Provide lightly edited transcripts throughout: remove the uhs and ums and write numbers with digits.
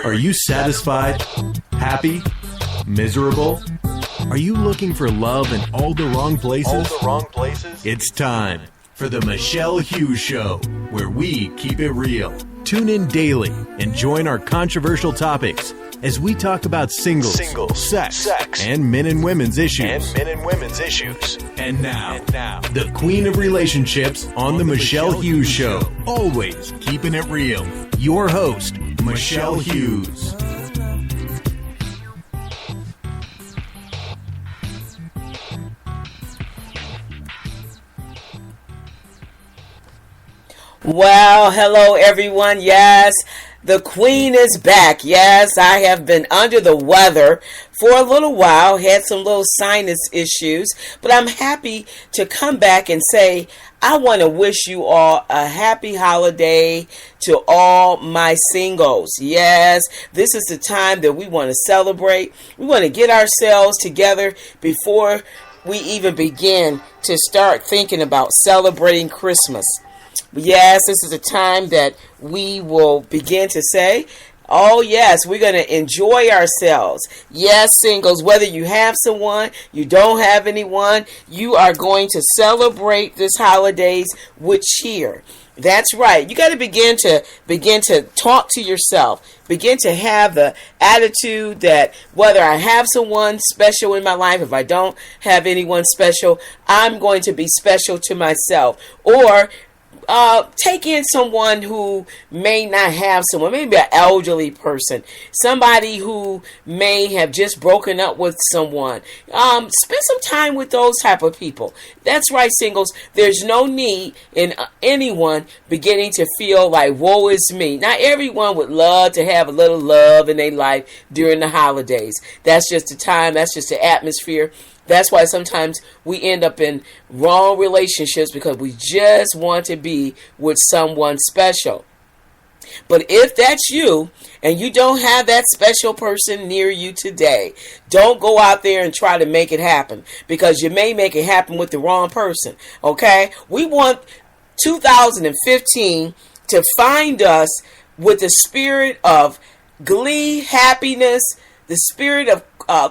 Are you satisfied? Happy? Miserable? Are you looking for love in all the wrong places? It's time for the Michelle Hughes Show, where we keep it real. Tune in daily and join our controversial topics as we talk about singles, sex, and men and women's issues. And now, the queen of relationships on the Michelle Hughes Show. Always keeping it real. Your host, Michelle Hughes. Well, hello everyone. Yes, the queen is back. Yes, I have been under the weather for a little while, had some little sinus issues, but I'm happy to come back and say I want to wish you all a happy holiday to all my singles. Yes, this is the time that we want to celebrate. We want to get ourselves together before we even begin to start thinking about celebrating Christmas. Yes, this is a time that we will begin to say, oh yes, we're going to enjoy ourselves. Yes, singles, whether you have someone, you don't have anyone, you are going to celebrate this holidays with cheer. That's right. You got to begin to talk to yourself. Begin to have the attitude that whether I have someone special in my life, if I don't have anyone special, I'm going to be special to myself. Or take in someone who may not have someone, maybe an elderly person, somebody who may have just broken up with someone. Spend some time with those type of people. That's right, singles. There's no need in anyone beginning to feel like, woe is me. Not everyone would love to have a little love in their life during the holidays. That's just the time. That's just the atmosphere. That's why sometimes we end up in wrong relationships because we just want to be with someone special. But if that's you and you don't have that special person near you today, don't go out there and try to make it happen because you may make it happen with the wrong person. Okay? We want 2015 to find us with the spirit of glee, happiness, the spirit of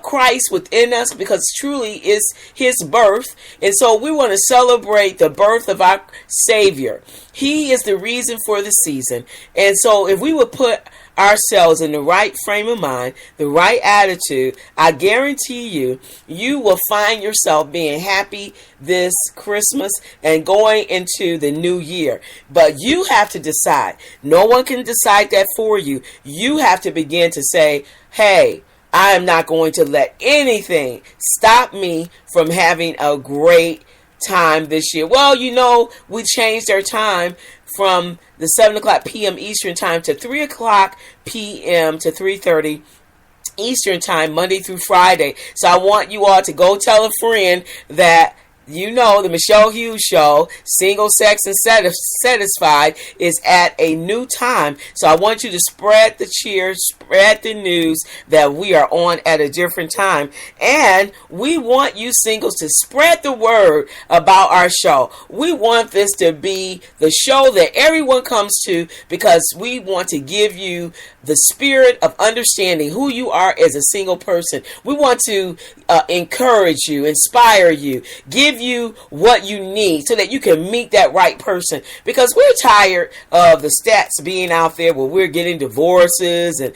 Christ within us, because truly is his birth. And so we want to celebrate the birth of our Savior. He is the reason for the season. And so if we would put ourselves in the right frame of mind, the right attitude, I guarantee you, you will find yourself being happy this Christmas and going into the new year. But you have to decide. No one can decide that for you. You have to begin to say, hey, I am not going to let anything stop me from having a great time this year. Well, you know, we changed our time from the 7 o'clock p.m. Eastern time to 3 o'clock p.m. to 3:30 Eastern time, Monday through Friday. So I want you all to go tell a friend that, you know, the Michelle Hughes Show, Single, Sex, and Satisfied, is at a new time. So I want you to spread the cheer, spread the news that we are on at a different time. And we want you singles to spread the word about our show. We want this to be the show that everyone comes to because we want to give you the spirit of understanding who you are as a single person. We want to encourage you, inspire you, give you what you need so that you can meet that right person, because we're tired of the stats being out there where we're getting divorces and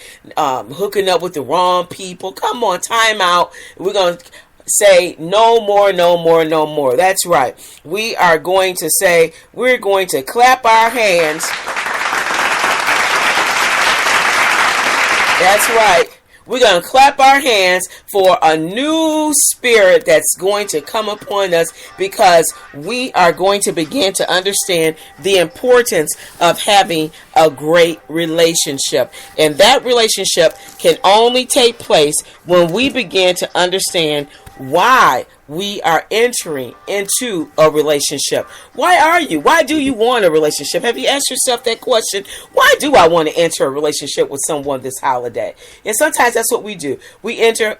hooking up with the wrong people. Come on, time out. We're going to say no more, no more, no more. That's right. We are going to say, we're going to clap our hands. That's right. We're going to clap our hands for a new spirit that's going to come upon us, because we are going to begin to understand the importance of having a great relationship. And that relationship can only take place when we begin to understand why we are entering into a relationship. Why do you want a relationship? Have you asked yourself that question? Why do I want to enter a relationship with someone this holiday? And sometimes that's what we do. We enter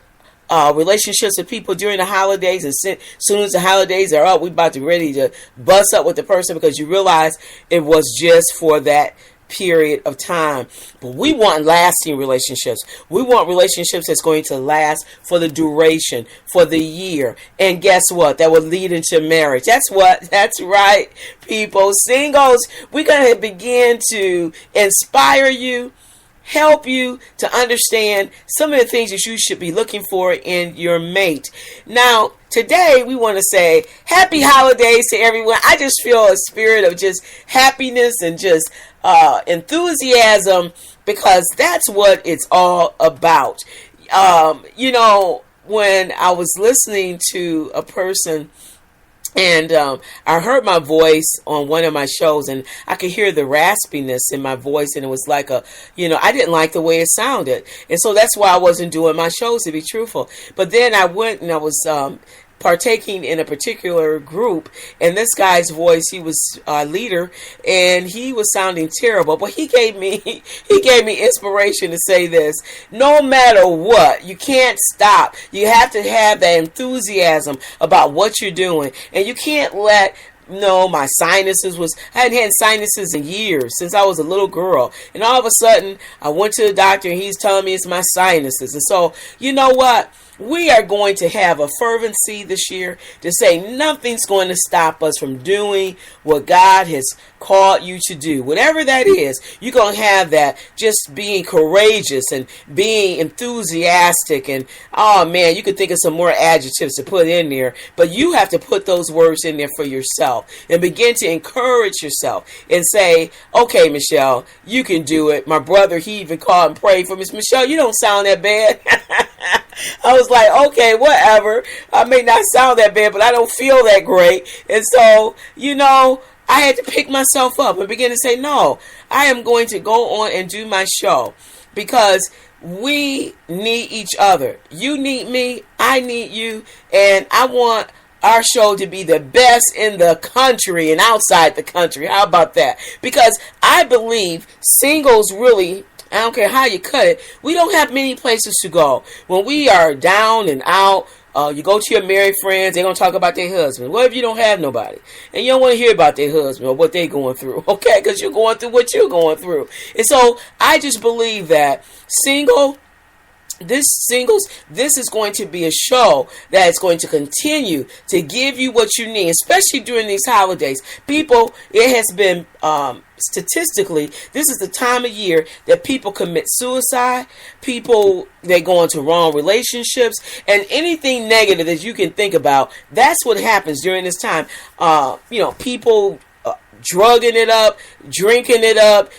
relationships with people during the holidays, and soon as the holidays are up, we're about to ready to bust up with the person because you realize it was just for that period of time. But we want lasting relationships. We want relationships that's going to last for the duration, for the year. And guess what? That will lead into marriage. That's right, people. Singles, we're going to begin to inspire you, help you to understand some of the things that you should be looking for in your mate. Now, today we want to say happy holidays to everyone. I just feel a spirit of just happiness and just enthusiasm, because that's what it's all about. When I was listening to a person, and I heard my voice on one of my shows, and I could hear the raspiness in my voice, and it was like I didn't like the way it sounded. And so that's why I wasn't doing my shows, to be truthful. But then I went and I was partaking in a particular group, and this guy's voice, he was a leader, and he was sounding terrible, but he gave me inspiration to say this: no matter what, you can't stop. You have to have that enthusiasm about what you're doing, and you can't let my sinuses I hadn't had sinuses in years, since I was a little girl, and all of a sudden I went to the doctor and he's telling me it's my sinuses. And so, you know what? We are going to have a fervency this year to say nothing's going to stop us from doing what God has called you to do. Whatever that is, you're going to have that, just being courageous and being enthusiastic. And, oh man, you could think of some more adjectives to put in there, but you have to put those words in there for yourself and begin to encourage yourself and say, okay, Michelle, you can do it. My brother, he even called and prayed for me. Michelle, you don't sound that bad. I was like, okay, whatever. I may not sound that bad, but I don't feel that great. And so, I had to pick myself up and begin to say, no, I am going to go on and do my show, because we need each other. You need me, I need you, and I want our show to be the best in the country and outside the country. How about that? Because I believe singles really, I don't care how you cut it, we don't have many places to go. When we are down and out, you go to your married friends, they're going to talk about their husband. What if you don't have nobody? And you don't want to hear about their husband or what they're going through, okay? Because you're going through what you're going through. And so I just believe that this is going to be a show that is going to continue to give you what you need, especially during these holidays. People, it has been statistically, this is the time of year that people commit suicide. People, they go into wrong relationships, and anything negative that you can think about, that's what happens during this time. People drugging it up, drinking it up,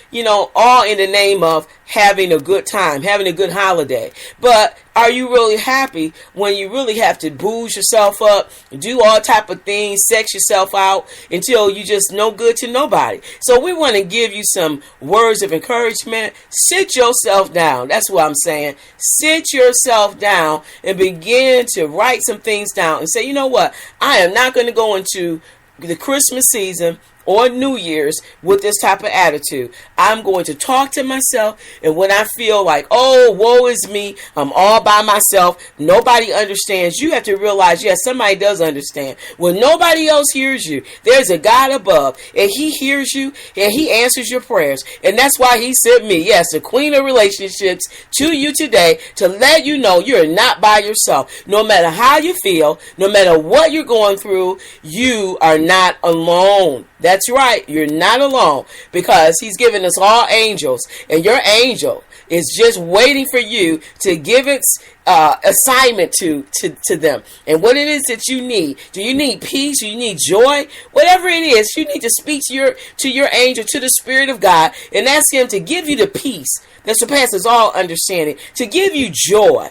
all in the name of having a good time, having a good holiday. But are you really happy when you really have to booze yourself up, do all type of things, sex yourself out until you just no good to nobody? So we want to give you some words of encouragement. Sit yourself down. That's what I'm saying. Sit yourself down and begin to write some things down and say, you know what? I am not going to go into the Christmas season or New Year's with this type of attitude. I'm going to talk to myself, and when I feel like, oh, woe is me, I'm all by myself, nobody understands, you have to realize, yes, somebody does understand. When nobody else hears you, there's a God above, and he hears you, and he answers your prayers. And that's why he sent me, yes, the queen of relationships, to you today to let you know you're not by yourself. No matter how you feel, no matter what you're going through, you are not alone. That's right. You're not alone, because he's given us all angels, and your angel is just waiting for you to give its assignment to them. And what it is that you need. Do you need peace? Do you need joy? Whatever it is, you need to speak to your angel, to the Spirit of God, and ask him to give you the peace that surpasses all understanding, to give you joy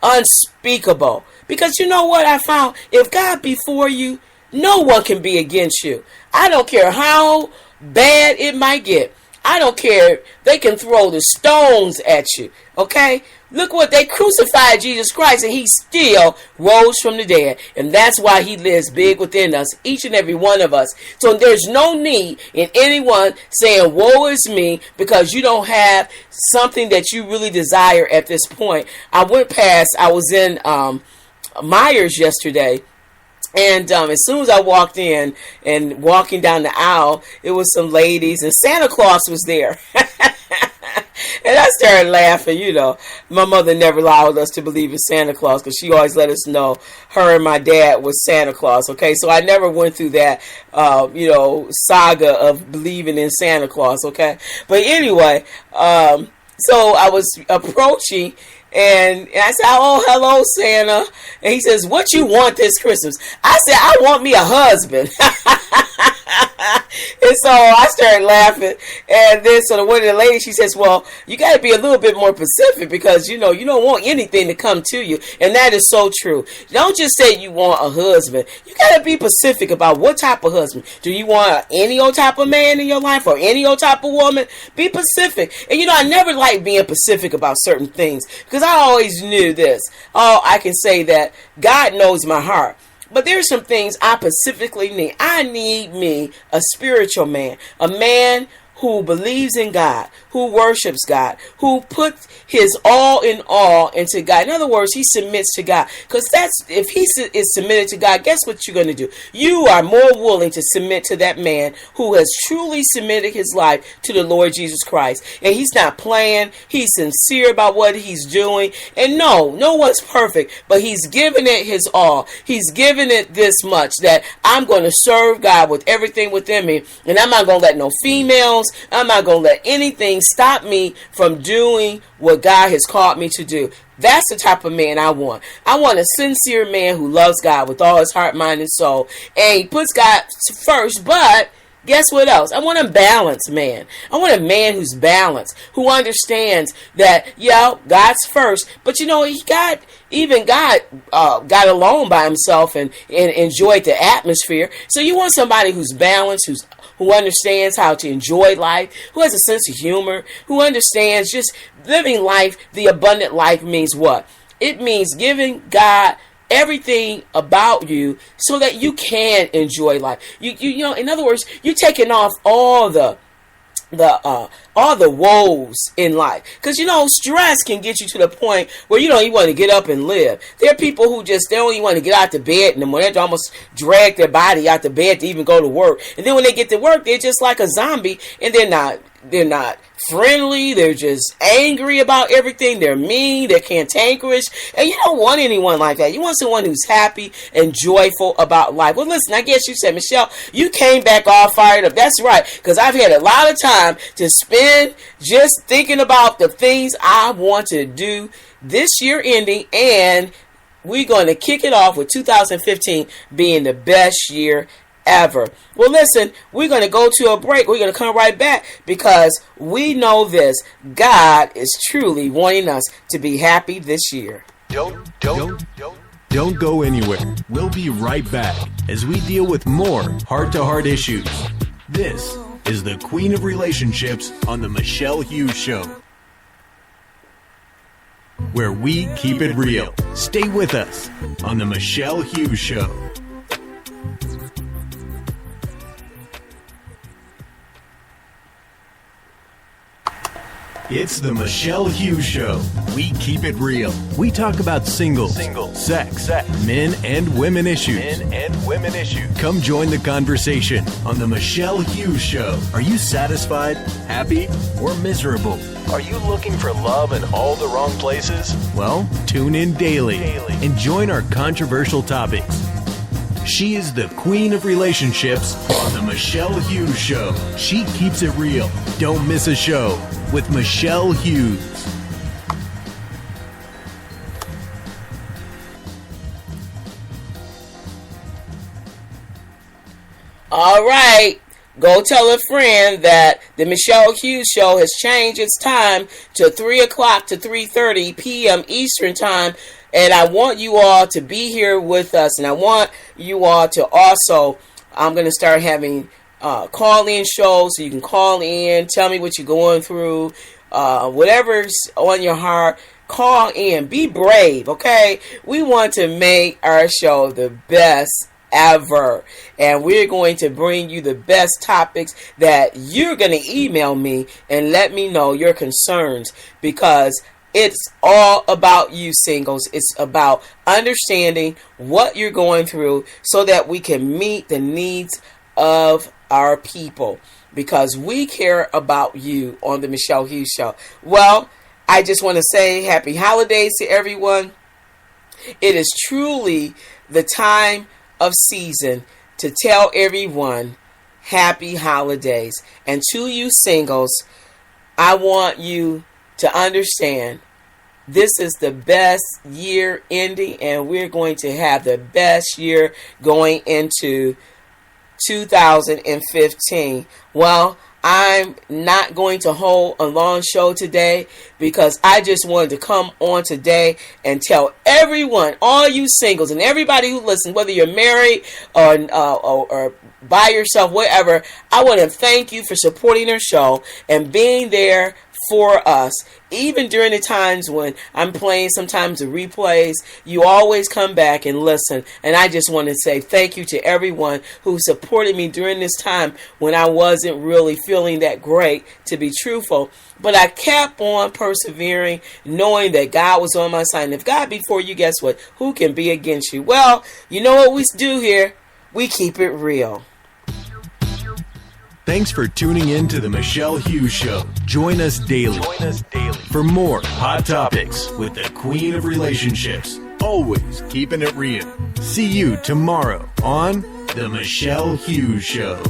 unspeakable. Because you know what I found? If God be for you, no one can be against you. I don't care how bad it might get. I don't care. They can throw the stones at you. Okay? Look what they crucified Jesus Christ, and he still rose from the dead. And that's why he lives big within us, each and every one of us. So there's no need in anyone saying, woe is me, because you don't have something that you really desire at this point. I was in Myers yesterday. And as soon as I walked in and walking down the aisle, it was some ladies and Santa Claus was there. And I started laughing. My mother never allowed us to believe in Santa Claus because she always let us know her and my dad was Santa Claus. Okay, so I never went through that, saga of believing in Santa Claus. Okay, but anyway, so I was approaching. And I said, "Oh, hello, Santa." And he says, "What you want this Christmas?" I said, "I want me a husband." And so I started laughing. And then so one of the ladies, she says, "Well, you got to be a little bit more specific because, you don't want anything to come to you." And that is so true. Don't just say you want a husband. You got to be specific about what type of husband. Do you want any old type of man in your life or any old type of woman? Be specific. And, I never liked being specific about certain things because I always knew this. Oh, I can say that God knows my heart. But there's some things I specifically need. I need me a spiritual man, a man who believes in God, who worships God, who puts his all in all into God. In other words, he submits to God. Because if he is submitted to God, guess what you're going to do? You are more willing to submit to that man who has truly submitted his life to the Lord Jesus Christ. And he's not playing. He's sincere about what he's doing. And no one's perfect, but he's given it his all. He's given it this much that I'm going to serve God with everything within me. And I'm not going to let no females, I'm not going to let anything stop me from doing what God has called me to do. That's the type of man I want. I want a sincere man who loves God with all his heart, mind, and soul. And he puts God first, but guess what else? I want a balanced man. I want a man who's balanced, who understands that, God's first. But God got alone by himself and enjoyed the atmosphere. So you want somebody who's balanced, who understands how to enjoy life, who has a sense of humor, who understands just living life. The abundant life means what? It means giving God everything about you so that you can enjoy life. In other words, you're taking off all the woes in life. Because, stress can get you to the point where you don't even want to get up and live. There are people who they don't even want to get out the bed in the morning. They almost drag their body out the bed to even go to work. And then when they get to work, they're just like a zombie, and they're not friendly. They're just angry about everything. They're mean. They're cantankerous. And you don't want anyone like that. You want someone who's happy and joyful about life. Well, listen, I guess you said, Michelle, you came back all fired up. That's right. Because I've had a lot of time to spend just thinking about the things I want to do this year ending. And we're going to kick it off with 2015 being the best year ever. Well, listen, we're going to go to a break. We're going to come right back because we know this. God is truly wanting us to be happy this year. Don't go anywhere. We'll be right back as we deal with more heart-to-heart issues. This is the Queen of Relationships on the Michelle Hughes Show, where we keep it real. Stay with us on the Michelle Hughes Show. It's the Michelle Hughes Show. We keep it real. We talk about singles, sex, men and women issues. Come join the conversation on the Michelle Hughes Show. Are you satisfied, happy, or miserable? Are you looking for love in all the wrong places? Well, tune in daily and join our controversial topics. She is the Queen of Relationships on the Michelle Hughes Show. She keeps it real. Don't miss a show with Michelle Hughes. All right. Go tell a friend that the Michelle Hughes Show has changed its time to 3 o'clock to 3:30 p.m. Eastern Time. And I want you all to be here with us. And I want you all to also, I'm going to start having call-in shows. So you can call in, tell me what you're going through, whatever's on your heart. Call in. Be brave, okay? We want to make our show the best ever. And we're going to bring you the best topics that you're going to email me and let me know your concerns, because It's all about you singles. It's about understanding what you're going through so that we can meet the needs of our people, because we care about you on the Michelle Hughes Show. Well, I just want to say happy holidays to everyone. It is truly the time of season to tell everyone happy holidays. And to you singles, I want you to understand this is the best year ending, and we're going to have the best year going into 2015. Well, I'm not going to hold a long show today because I just wanted to come on today and tell everyone, all you singles and everybody who listens, whether you're married or by yourself, whatever, I want to thank you for supporting our show and being there for us. Even during the times when I'm playing sometimes the replays, you always come back and listen. And I just want to say thank you to everyone who supported me during this time when I wasn't really feeling that great, to be truthful. But I kept on persevering, knowing that God was on my side. And if God be for you, guess what? Who can be against you? Well, you know what we do here? We keep it real. Thanks for tuning in to the Michelle Hughes Show. Join us daily for more hot topics with the Queen of Relationships. Always keeping it real. See you tomorrow on the Michelle Hughes Show.